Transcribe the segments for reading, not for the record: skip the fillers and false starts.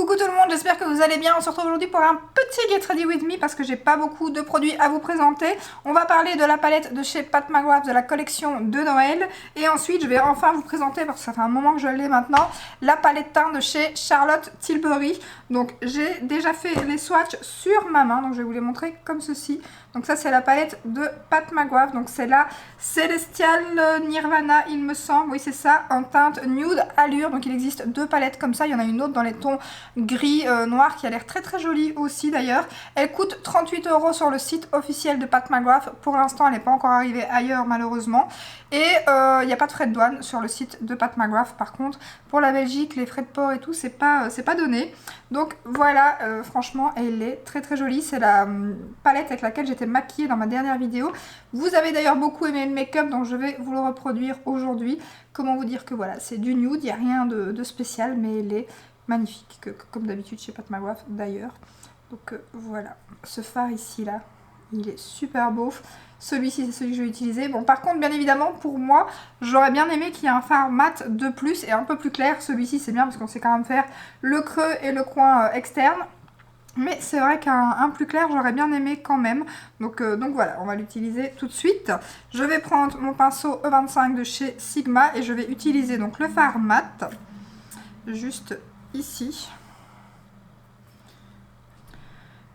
Coucou tout le monde, j'espère que vous allez bien. On se retrouve aujourd'hui pour un petit Get Ready With Me parce que j'ai pas beaucoup de produits à vous présenter. On va parler de la palette de chez Pat McGrath de la collection de Noël. Et ensuite, je vais enfin vous présenter, parce que ça fait un moment que je l'ai maintenant, la palette teint de chez Charlotte Tilbury. Donc j'ai déjà fait les swatchs sur ma main, donc je vais vous les montrer comme ceci. Donc ça c'est la palette de Pat McGrath, donc c'est la Celestial Nirvana il me semble, oui c'est ça, en teinte Nude Allure. Donc il existe deux palettes comme ça, il y en a une autre dans les tons gris noir qui a l'air très très jolie aussi d'ailleurs. Elle coûte 38 € sur le site officiel de Pat McGrath, pour l'instant elle n'est pas encore arrivée ailleurs malheureusement. Et il n'y a pas de frais de douane sur le site de Pat McGrath. Par contre pour la Belgique, les frais de port et tout c'est pas donné. Donc voilà, franchement elle est très très jolie, c'est la palette avec laquelle j'étais maquillée dans ma dernière vidéo. Vous avez d'ailleurs beaucoup aimé le make-up, donc je vais vous le reproduire aujourd'hui. Comment vous dire que voilà, c'est du nude, il n'y a rien de spécial, mais elle est magnifique, comme d'habitude chez Pat McGrath d'ailleurs. Donc voilà, ce fard ici là, il est super beau. Celui-ci c'est celui que je vais utiliser. Bon par contre bien évidemment pour moi, j'aurais bien aimé qu'il y ait un fard mat de plus et un peu plus clair. Celui-ci c'est bien parce qu'on sait quand même faire le creux et le coin externe. Mais c'est vrai qu'un plus clair, j'aurais bien aimé quand même. Donc voilà, on va l'utiliser tout de suite. Je vais prendre mon pinceau E25 de chez Sigma et je vais utiliser donc le fard mat. Juste ici.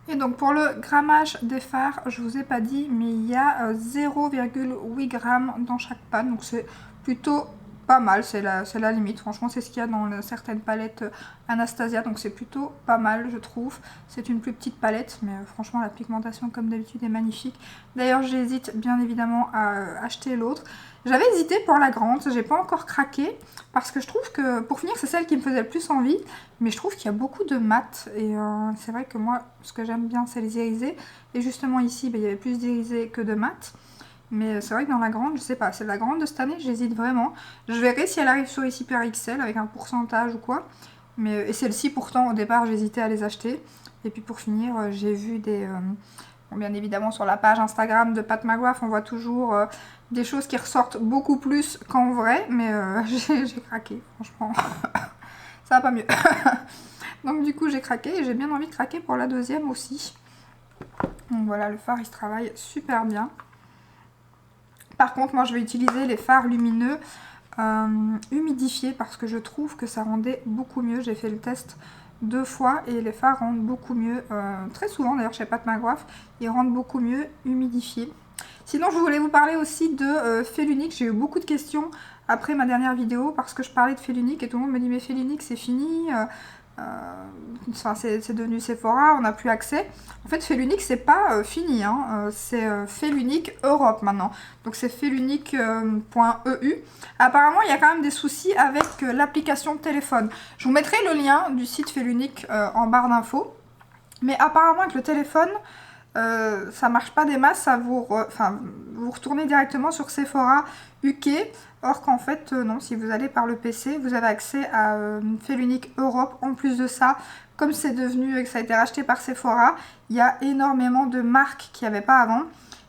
Et donc pour le grammage des fards, je vous ai pas dit, mais il y a 0,8 g dans chaque panne. Donc c'est plutôt pas mal, c'est la limite. Franchement, c'est ce qu'il y a dans certaines palettes Anastasia, donc c'est plutôt pas mal, je trouve. C'est une plus petite palette, mais franchement, la pigmentation, comme d'habitude, est magnifique. D'ailleurs, j'hésite bien évidemment à acheter l'autre. J'avais hésité pour la grande, j'ai pas encore craqué, parce que je trouve que, pour finir, c'est celle qui me faisait le plus envie, mais je trouve qu'il y a beaucoup de mat, et c'est vrai que moi, ce que j'aime bien, c'est les irisés. Et justement, ici, il y avait plus d'irisés que de mat. Mais c'est vrai que dans la grande, je sais pas, c'est la grande de cette année, j'hésite vraiment. Je verrai si elle arrive sur les Hyper XL avec un pourcentage ou quoi. Mais, et celle-ci pourtant au départ j'hésitais à les acheter. Et puis pour finir, j'ai vu des... bon, bien évidemment sur la page Instagram de Pat McGrath, on voit toujours des choses qui ressortent beaucoup plus qu'en vrai. Mais j'ai craqué, franchement. Ça va pas mieux. Donc du coup j'ai craqué et j'ai bien envie de craquer pour la deuxième aussi. Donc voilà, le fard il se travaille super bien. Par contre, moi je vais utiliser les fards lumineux humidifiés parce que je trouve que ça rendait beaucoup mieux. J'ai fait le test 2 fois et les fards rendent beaucoup mieux. Très souvent d'ailleurs chez Pat McGrath, ils rendent beaucoup mieux humidifiés. Sinon, je voulais vous parler aussi de Félunique. J'ai eu beaucoup de questions après ma dernière vidéo parce que je parlais de Félunique et tout le monde me dit mais Félunique c'est fini. Enfin, c'est devenu Sephora, on n'a plus accès. En fait, Félunique, c'est pas fini, hein. C'est Félunique Europe maintenant. Donc c'est félunique.eu. Apparemment, il y a quand même des soucis avec l'application de téléphone. Je vous mettrai le lien du site Félunique en barre d'infos. Mais apparemment, avec le téléphone, ça marche pas des masses, ça vous retournez directement sur Sephora UK. Or qu'en fait non, si vous allez par le PC, vous avez accès à Félunique Europe. En plus de ça, comme c'est devenu et que ça a été racheté par Sephora, il y a énormément de marques qu'il n'y avait pas avant.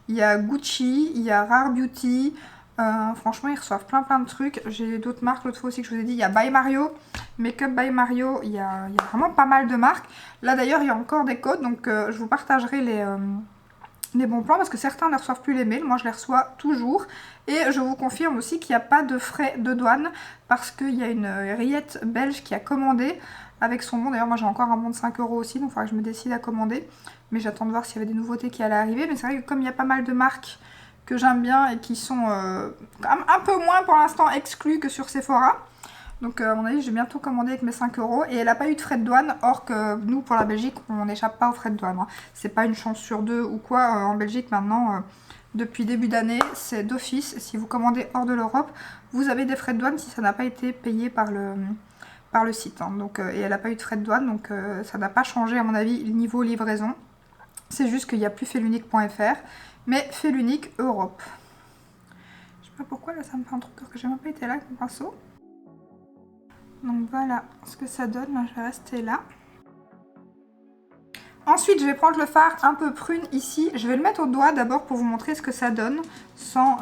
Il y a Gucci, il y a Rare Beauty, franchement ils reçoivent plein de trucs. J'ai d'autres marques l'autre fois aussi que je vous ai dit, il y a By Mario, Makeup by Mario, il y a vraiment pas mal de marques. Là d'ailleurs il y a encore des codes, donc je vous partagerai les bons plans parce que certains ne reçoivent plus les mails, moi je les reçois toujours. Et je vous confirme aussi qu'il n'y a pas de frais de douane parce qu'il y a une rillette belge qui a commandé avec son bon. D'ailleurs moi j'ai encore un bon de 5 € aussi, donc il faudra que je me décide à commander. Mais j'attends de voir s'il y avait des nouveautés qui allaient arriver. Mais c'est vrai que comme il y a pas mal de marques que j'aime bien et qui sont quand même un peu moins pour l'instant exclues que sur Sephora. Donc à mon avis je vais bientôt commander avec mes 5 € et elle n'a pas eu de frais de douane, or que nous pour la Belgique on n'échappe pas aux frais de douane, hein. C'est pas une chance sur deux ou quoi, en Belgique maintenant depuis début d'année c'est d'office, si vous commandez hors de l'Europe vous avez des frais de douane si ça n'a pas été payé par le site, hein. Donc, et elle n'a pas eu de frais de douane donc ça n'a pas changé à mon avis le niveau livraison, c'est juste qu'il n'y a plus Félunique.fr mais Félunique Europe. Je sais pas pourquoi là ça me fait un truc alors que j'ai même pas été là avec mon pinceau. Donc voilà ce que ça donne, là je vais rester là. Ensuite je vais prendre le fard un peu prune ici, je vais le mettre au doigt d'abord pour vous montrer ce que ça donne sans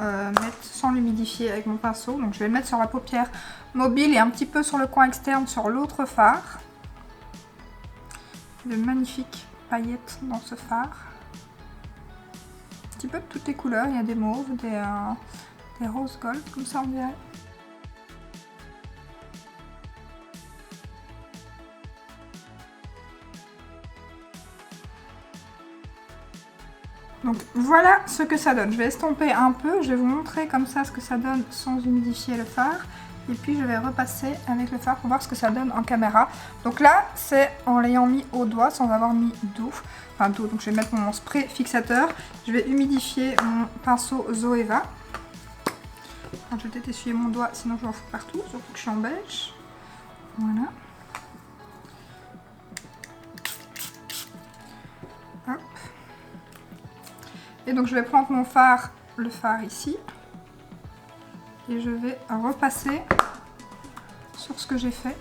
l'humidifier avec mon pinceau. Donc je vais le mettre sur la paupière mobile et un petit peu sur le coin externe sur l'autre fard. de magnifiques paillettes dans ce phare. Un petit peu de toutes les couleurs, il y a des mauves, des rose gold, comme ça on dirait. Donc voilà ce que ça donne. Je vais estomper un peu, je vais vous montrer comme ça ce que ça donne sans humidifier le phare. Et puis je vais repasser avec le phare pour voir ce que ça donne en caméra. Donc là, c'est en l'ayant mis au doigt, sans avoir mis d'eau. Enfin d'eau, donc je vais mettre mon spray fixateur. Je vais humidifier mon pinceau Zoeva. Alors, je vais peut-être essuyer mon doigt, sinon je vais en foutre partout, surtout que je suis en beige. Voilà. Hop. Et donc je vais prendre mon phare, le phare ici. Et je vais repasser sur ce que j'ai fait.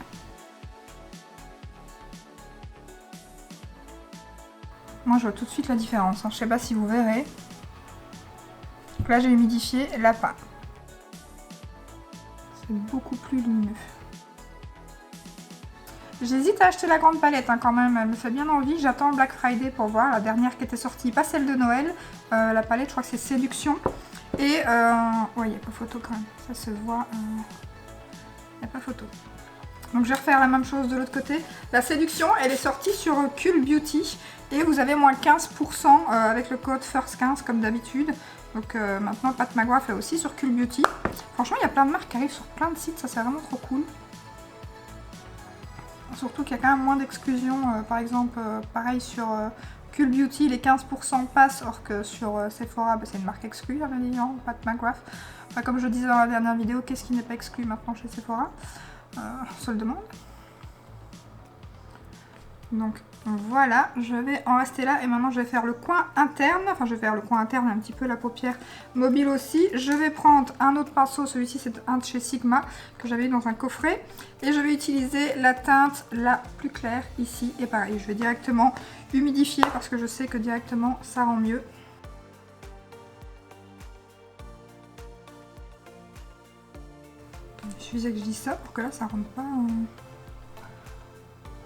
Moi je vois tout de suite la différence, hein. Je ne sais pas si vous verrez. Donc là j'ai humidifié la pâte. C'est beaucoup plus lumineux. J'hésite à acheter la grande palette hein, quand même, elle me fait bien envie. J'attends Black Friday pour voir la dernière qui était sortie, pas celle de Noël. La palette je crois que c'est Séduction. Et ouais, il n'y a pas photo quand même, ça se voit. Il n'y a pas photo. Donc je vais refaire la même chose de l'autre côté. La Séduction, elle est sortie sur Cool Beauty. Et vous avez moins 15% avec le code FIRST15 comme d'habitude. Donc maintenant Pat McGrath est aussi sur Cool Beauty. Franchement il y a plein de marques qui arrivent sur plein de sites, ça c'est vraiment trop cool. Surtout qu'il y a quand même moins d'exclusions. Par exemple, pareil sur Cool Beauty, les 15% passent, or que sur Sephora, bah, c'est une marque exclue, bien évidemment, Pat McGrath. Enfin, comme je disais dans la dernière vidéo, qu'est-ce qui n'est pas exclu maintenant chez Sephora? On se le demande. Donc voilà, je vais en rester là et maintenant je vais faire le coin interne. Enfin je vais faire le coin interne et un petit peu la paupière mobile aussi. Je vais prendre un autre pinceau, celui-ci c'est un de chez Sigma que j'avais eu dans un coffret. Et je vais utiliser la teinte la plus claire ici. Et pareil, je vais directement humidifier parce que je sais que directement ça rend mieux. Il suffisait que je dise ça pour que là ça rentre pas...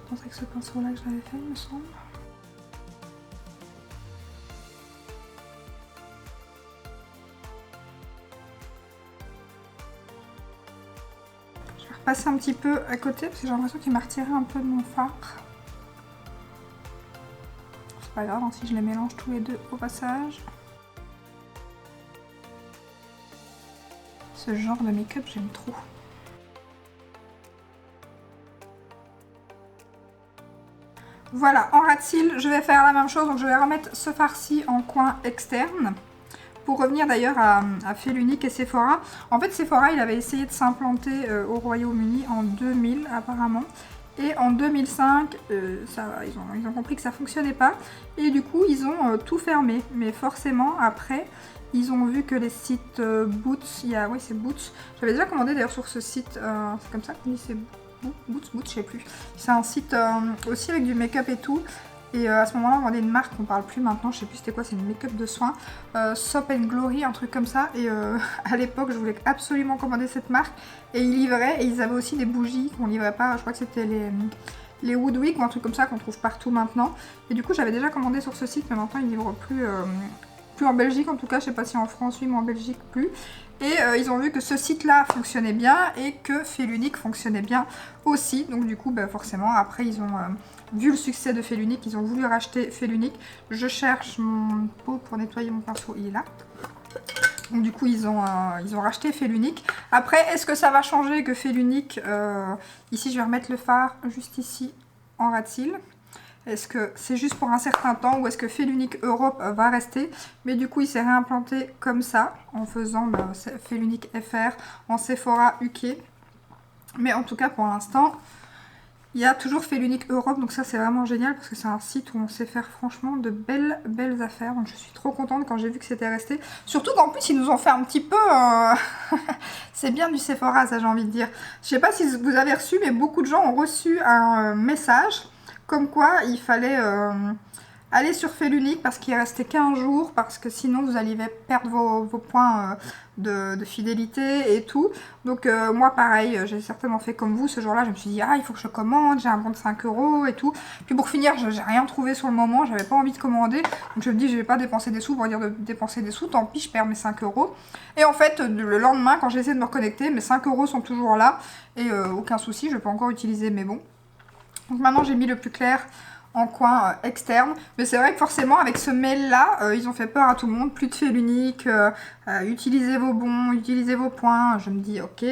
Je pense avec ce pinceau là que je l'avais fait, il me semble. Je vais repasser un petit peu à côté parce que j'ai l'impression qu'il m'a retiré un peu de mon fard. C'est pas grave hein, si je les mélange tous les deux au passage. Ce genre de make-up j'aime trop. Voilà, en ras de cils, je vais faire la même chose, donc je vais remettre ce fard-ci en coin externe. Pour revenir d'ailleurs à Félunique et Sephora. En fait, Sephora, il avait essayé de s'implanter au Royaume-Uni en 2000 apparemment. Et en 2005, ils ont compris que ça fonctionnait pas. Et du coup, ils ont tout fermé. Mais forcément, après, ils ont vu que les sites Boots, oui c'est Boots. J'avais déjà commandé d'ailleurs sur ce site, c'est comme ça qu'on dit, c'est Boots, je sais plus. C'est un site aussi avec du make-up et tout. Et à ce moment-là, on vendait une marque qu'on parle plus maintenant, je sais plus c'était quoi, c'est une make-up de soins. Soap and Glory, un truc comme ça. Et à l'époque, je voulais absolument commander cette marque. Et ils livraient, et ils avaient aussi des bougies qu'on livrait pas. Je crois que c'était les Woodwick ou un truc comme ça qu'on trouve partout maintenant. Et du coup, j'avais déjà commandé sur ce site, mais maintenant ils livrent plus en Belgique en tout cas. Je sais pas si en France, oui, mais en Belgique plus. Et ils ont vu que ce site-là fonctionnait bien et que Félunique fonctionnait bien aussi. Donc du coup, bah, forcément, après, ils ont vu le succès de Félunique, ils ont voulu racheter Félunique. Je cherche mon pot pour nettoyer mon pinceau, il est là. Donc du coup, ils ont racheté Félunique. Après, est-ce que ça va changer que Félunique... ici, je vais remettre le fard juste ici en ras de cils. Est-ce que c'est juste pour un certain temps ou est-ce que Félunique Europe va rester? Mais du coup, il s'est réimplanté comme ça, en faisant Félunique FR en Sephora UK. Mais en tout cas, pour l'instant, il y a toujours Félunique Europe. Donc ça, c'est vraiment génial parce que c'est un site où on sait faire franchement de belles affaires. Donc je suis trop contente quand j'ai vu que c'était resté. Surtout qu'en plus, ils nous ont fait un petit peu... c'est bien du Sephora, ça j'ai envie de dire. Je sais pas si vous avez reçu, mais beaucoup de gens ont reçu un message... Comme quoi, il fallait allez sur Fait l'Unique parce qu'il est resté qu'un jour, parce que sinon vous allez perdre vos points de fidélité et tout. Donc moi pareil, j'ai certainement fait comme vous ce jour-là, je me suis dit ah il faut que je commande, j'ai un bon de 5 € et tout. Puis pour finir, j'ai rien trouvé sur le moment, j'avais pas envie de commander, donc je me dis je vais pas dépenser des sous pour dire de dépenser des sous, tant pis je perds mes 5 €. Et en fait le lendemain quand j'ai essayé de me reconnecter, mes 5 € sont toujours là et aucun souci, je peux encore utiliser mes bons. Donc maintenant j'ai mis le plus clair en coin externe, mais c'est vrai que forcément avec ce mail là ils ont fait peur à tout le monde, plus de Fait l'Unique, utilisez vos bons, utilisez vos points. Je me dis ok,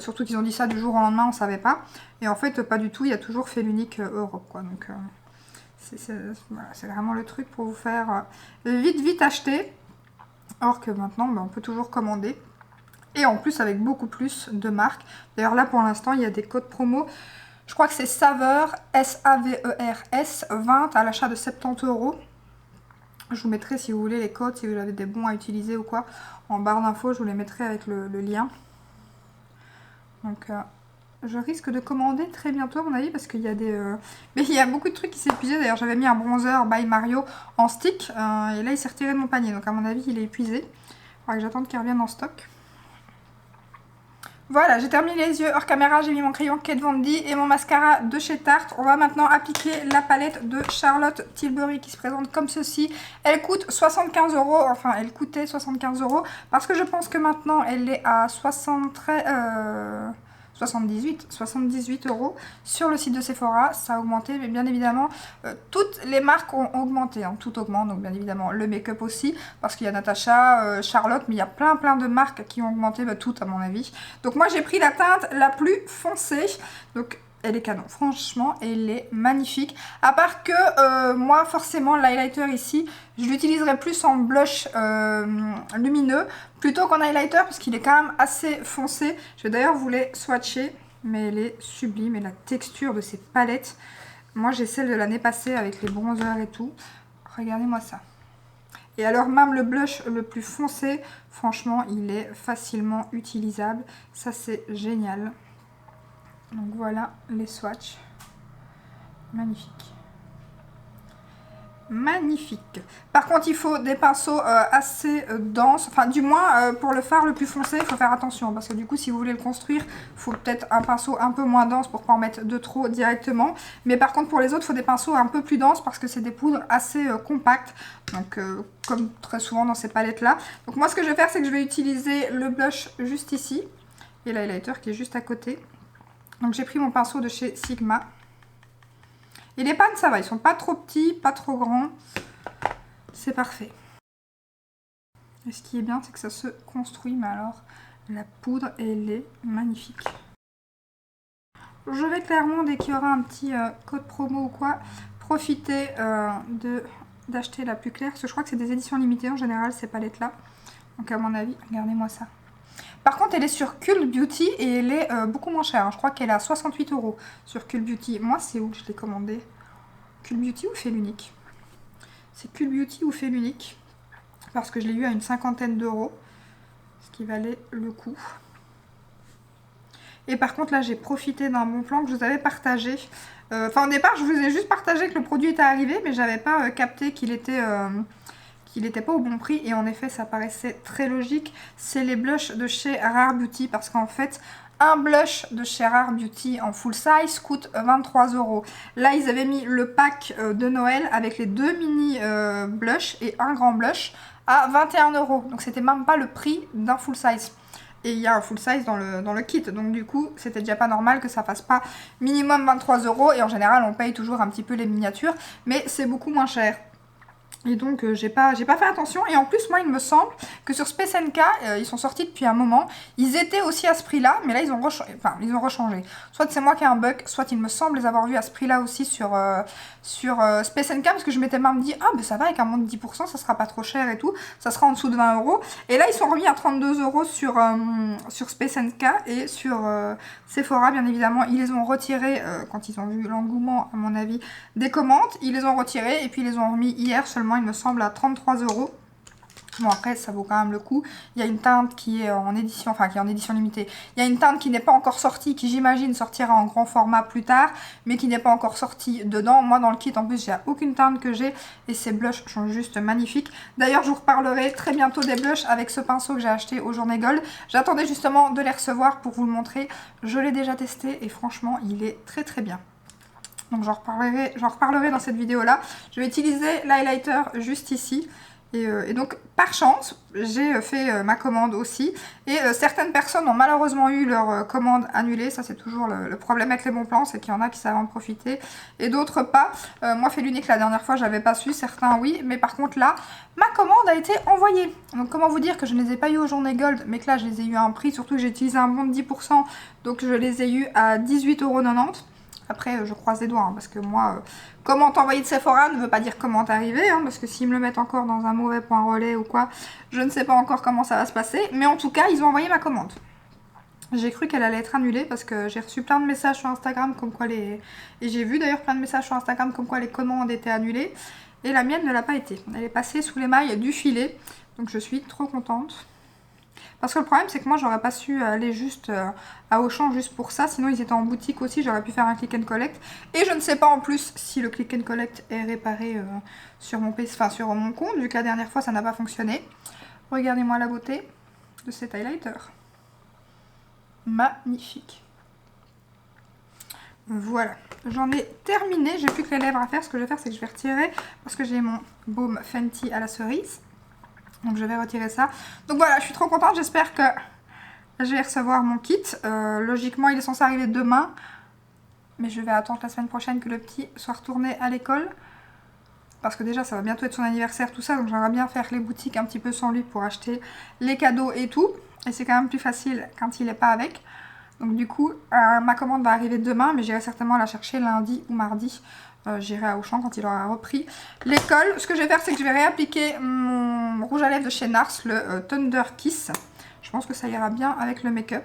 surtout qu'ils ont dit ça du jour au lendemain, on savait pas, et en fait pas du tout, il y a toujours Fait l'Unique Europe quoi, donc voilà, c'est vraiment le truc pour vous faire vite acheter, or que maintenant on peut toujours commander, et en plus avec beaucoup plus de marques. D'ailleurs là pour l'instant il y a des codes promo. Je crois que c'est Saveurs, S-A-V-E-R-S, 20 à l'achat de 70 €. Je vous mettrai si vous voulez les codes, si vous avez des bons à utiliser ou quoi. En barre d'infos, je vous les mettrai avec le lien. Donc je risque de commander très bientôt à mon avis parce qu'il y a des... Mais il y a beaucoup de trucs qui s'est épuisé. D'ailleurs j'avais mis un bronzer by Mario en stick. Et là il s'est retiré de mon panier. Donc à mon avis il est épuisé. Il faudra que j'attende qu'il revienne en stock. Voilà, j'ai terminé les yeux hors caméra, j'ai mis mon crayon Kat Von D et mon mascara de chez Tarte. On va maintenant appliquer la palette de Charlotte Tilbury qui se présente comme ceci. Elle coûte 75 €, enfin elle coûtait 75 € parce que je pense que maintenant elle est à 78 € sur le site de Sephora. Ça a augmenté, mais bien évidemment toutes les marques ont augmenté, hein, tout augmente, donc bien évidemment le make-up aussi, parce qu'il y a Natasha, Charlotte, mais il y a plein de marques qui ont augmenté, toutes à mon avis. Donc moi j'ai pris la teinte la plus foncée, donc elle est canon, franchement elle est magnifique. À part que moi forcément l'highlighter ici, je l'utiliserai plus en blush lumineux plutôt qu'en highlighter parce qu'il est quand même assez foncé. Je vais d'ailleurs vous les swatcher, mais elle est sublime et la texture de ces palettes. Moi j'ai celle de l'année passée avec les bronzers et tout. Regardez-moi ça. Et alors même le blush le plus foncé, franchement il est facilement utilisable. Ça c'est génial. Donc voilà les swatchs. Magnifique. Magnifique. Par contre il faut des pinceaux assez denses, enfin du moins pour le fard le plus foncé il faut faire attention parce que du coup si vous voulez le construire il faut peut-être un pinceau un peu moins dense pour pas en mettre de trop directement, mais par contre pour les autres il faut des pinceaux un peu plus denses parce que c'est des poudres assez compactes, donc comme très souvent dans ces palettes là. Donc moi ce que je vais faire c'est que je vais utiliser le blush juste ici et l'highlighter qui est juste à côté. Donc j'ai pris mon pinceau de chez Sigma. Et les pans ça va, ils sont pas trop petits, pas trop grands. C'est parfait. Et ce qui est bien c'est que ça se construit, mais alors la poudre elle est magnifique. Je vais clairement, dès qu'il y aura un petit code promo ou quoi, profiter d'acheter la plus claire. Parce que je crois que c'est des éditions limitées en général ces palettes là. Donc à mon avis, regardez-moi ça. Par contre elle est sur Cult Beauty et elle est beaucoup moins chère, hein. Je crois qu'elle est à 68 € sur Cult Beauty. Moi c'est où que je l'ai commandé? Cult Beauty ou Fait l'Unique? C'est Cult Beauty ou Fait l'Unique, parce que je l'ai eu à une 50aine d'euros, ce qui valait le coup. Et par contre là j'ai profité d'un bon plan que je vous avais partagé. Enfin au départ je vous ai juste partagé que le produit était arrivé, mais j'avais pas capté qu'il était... qu'il n'était pas au bon prix, et en effet ça paraissait très logique. C'est les blushs de chez Rare Beauty, parce qu'en fait un blush de chez Rare Beauty en full size coûte 23 €. Là ils avaient mis le pack de Noël avec les deux mini blushs et un grand blush à 21 €, donc c'était même pas le prix d'un full size. Et il y a un full size dans le kit, donc du coup c'était déjà pas normal que ça fasse pas minimum 23 €, et en général on paye toujours un petit peu les miniatures, mais c'est beaucoup moins cher. Et donc j'ai pas fait attention, et en plus moi il me semble que sur Space NK, ils sont sortis depuis un moment, ils étaient aussi à ce prix là, mais là ils ont rechangé. Soit c'est moi qui ai un bug, soit il me semble les avoir vus à ce prix là aussi sur Space NK, parce que je m'étais même dit ah ben ça va, avec un moins de 10% ça sera pas trop cher et tout, ça sera en dessous de 20 €. Et là ils sont remis à 32 € sur Space NK, et sur Sephora bien évidemment ils les ont retirés quand ils ont vu l'engouement à mon avis des commandes, ils les ont retirés et puis ils les ont remis hier seulement il me semble à 33 €. Bon après ça vaut quand même le coup. Il y a une teinte qui est en édition, enfin qui est en édition limitée. Il y a une teinte qui n'est pas encore sortie, qui j'imagine sortira en grand format plus tard, mais qui n'est pas encore sortie dedans. Moi dans le kit en plus il n'y a aucune teinte que j'ai et ces blushs sont juste magnifiques. D'ailleurs je vous reparlerai très bientôt des blushs avec ce pinceau que j'ai acheté au Journée Gold. J'attendais justement de les recevoir pour vous le montrer. Je l'ai déjà testé et franchement il est très très bien. Donc j'en reparlerai dans cette vidéo là. Je vais utiliser l'highlighter juste ici. Et donc par chance j'ai fait ma commande aussi et certaines personnes ont malheureusement eu leur commande annulée. Ça c'est toujours le problème avec les bons plans, c'est qu'il y en a qui savent en profiter et d'autres pas. Moi fait l'unique la dernière fois j'avais pas su, certains oui, mais par contre là ma commande a été envoyée. Donc comment vous dire que je ne les ai pas eu au Journée Gold, mais que là je les ai eu à un prix, surtout que j'ai utilisé un bon de 10%, donc je les ai eu à 18,90 €. Après, je croise les doigts, hein, parce que moi, comment t'envoyer de Sephora ne veut pas dire comment t'arriver, hein, parce que s'ils me le mettent encore dans un mauvais point relais ou quoi, je ne sais pas encore comment ça va se passer. Mais en tout cas, ils ont envoyé ma commande. J'ai cru qu'elle allait être annulée, parce que j'ai reçu plein de messages sur Instagram comme quoi les... Et j'ai vu d'ailleurs plein de messages sur Instagram comme quoi les commandes étaient annulées. Et la mienne ne l'a pas été. Elle est passée sous les mailles du filet, donc je suis trop contente. Parce que le problème c'est que moi j'aurais pas su aller juste à Auchan juste pour ça, sinon ils étaient en boutique aussi, j'aurais pu faire un click and collect. Et je ne sais pas en plus si le click and collect est réparé sur mon PC, enfin sur mon compte, vu que la dernière fois ça n'a pas fonctionné. Regardez-moi la beauté de cet highlighter. Magnifique. Voilà, j'en ai terminé, j'ai plus que les lèvres à faire. Ce que je vais faire c'est que je vais retirer, parce que j'ai mon baume Fenty à la cerise. Donc je vais retirer ça. Donc voilà, je suis trop contente. J'espère que je vais recevoir mon kit. Logiquement, il est censé arriver demain. Mais je vais attendre la semaine prochaine que le petit soit retourné à l'école. Parce que déjà, ça va bientôt être son anniversaire, tout ça. Donc j'aimerais bien faire les boutiques un petit peu sans lui pour acheter les cadeaux et tout. Et c'est quand même plus facile quand il n'est pas avec. Donc du coup, ma commande va arriver demain. Mais j'irai certainement la chercher lundi ou mardi. J'irai à Auchan quand il aura repris l'école. Ce que je vais faire, c'est que je vais réappliquer mon rouge à lèvres de chez NARS, le Thunder Kiss. Je pense que ça ira bien avec le make-up.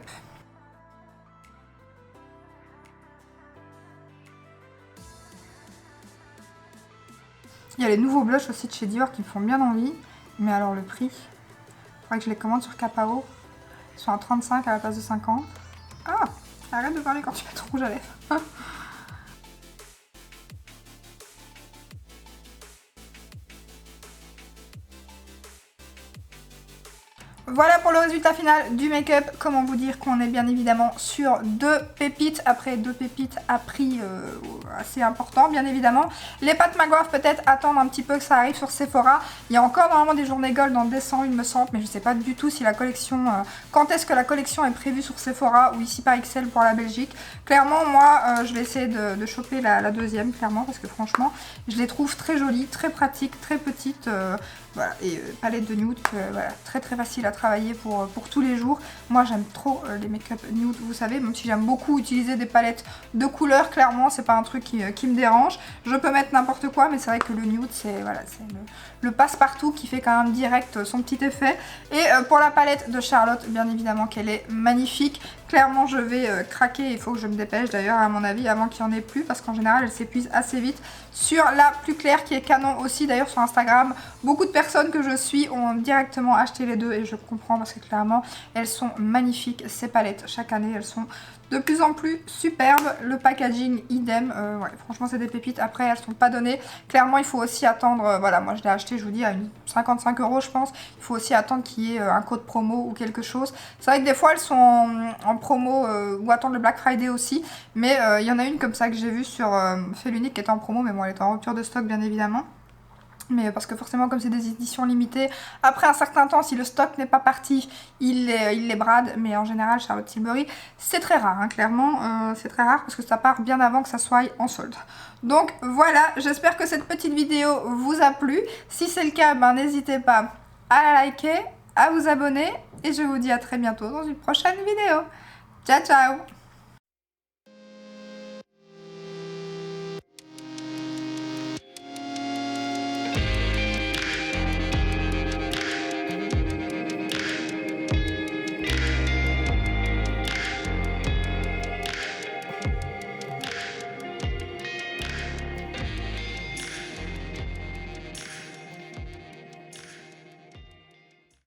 Il y a les nouveaux blushs aussi de chez Dior qui me font bien envie. Mais alors le prix, il faudrait que je les commande sur Kapao. Ils sont à 35 à la place de 50. Ah, arrête de parler quand tu mets ton rouge à lèvres. Voilà pour le résultat final du make-up. Comment vous dire qu'on est bien évidemment sur deux pépites. Après deux pépites à prix assez important bien évidemment. Les pâtes McGrath peut-être attendre un petit peu que ça arrive sur Sephora. Il y a encore normalement des journées gold en décembre il me semble. Mais je sais pas du tout si la collection... quand est-ce que la collection est prévue sur Sephora ou ici par XL pour la Belgique. Clairement moi je vais essayer de choper la deuxième clairement. Parce que franchement je les trouve très jolies, très pratiques, très petites. Voilà, et palette de nude, voilà, très facile à travailler pour tous les jours. Moi j'aime trop les make-up nude, vous savez, même si j'aime beaucoup utiliser des palettes de couleurs, clairement c'est pas un truc qui me dérange. Je peux mettre n'importe quoi, mais c'est vrai que le nude c'est voilà, le passe-partout qui fait quand même direct son petit effet. Et pour la palette de Charlotte, bien évidemment qu'elle est magnifique. Clairement je vais craquer, il faut que je me dépêche d'ailleurs à mon avis avant qu'il n'y en ait plus, parce qu'en général elle s'épuise assez vite. Sur la plus claire qui est canon aussi, d'ailleurs sur Instagram, beaucoup de personnes que je suis ont directement acheté les deux et je comprends parce que clairement elles sont magnifiques ces palettes. Chaque année elles sont de plus en plus superbes. Le packaging idem, ouais, franchement c'est des pépites. Après elles sont pas données. Clairement il faut aussi attendre, voilà moi je l'ai acheté je vous dis à 55 € je pense. Il faut aussi attendre qu'il y ait un code promo ou quelque chose. C'est vrai que des fois elles sont en promo ou attendre le Black Friday aussi. Mais il y en a une comme ça que j'ai vue sur Fait l'Unique qui était en promo, mais bon elle est en rupture de stock bien évidemment. Mais parce que forcément comme c'est des éditions limitées, après un certain temps si le stock n'est pas parti, il les brade. Mais en général Charlotte Tilbury c'est très rare, hein, clairement c'est très rare parce que ça part bien avant que ça soit en solde. Donc voilà, j'espère que cette petite vidéo vous a plu. Si c'est le cas, ben, n'hésitez pas à la liker, à vous abonner et je vous dis à très bientôt dans une prochaine vidéo. Ciao ciao.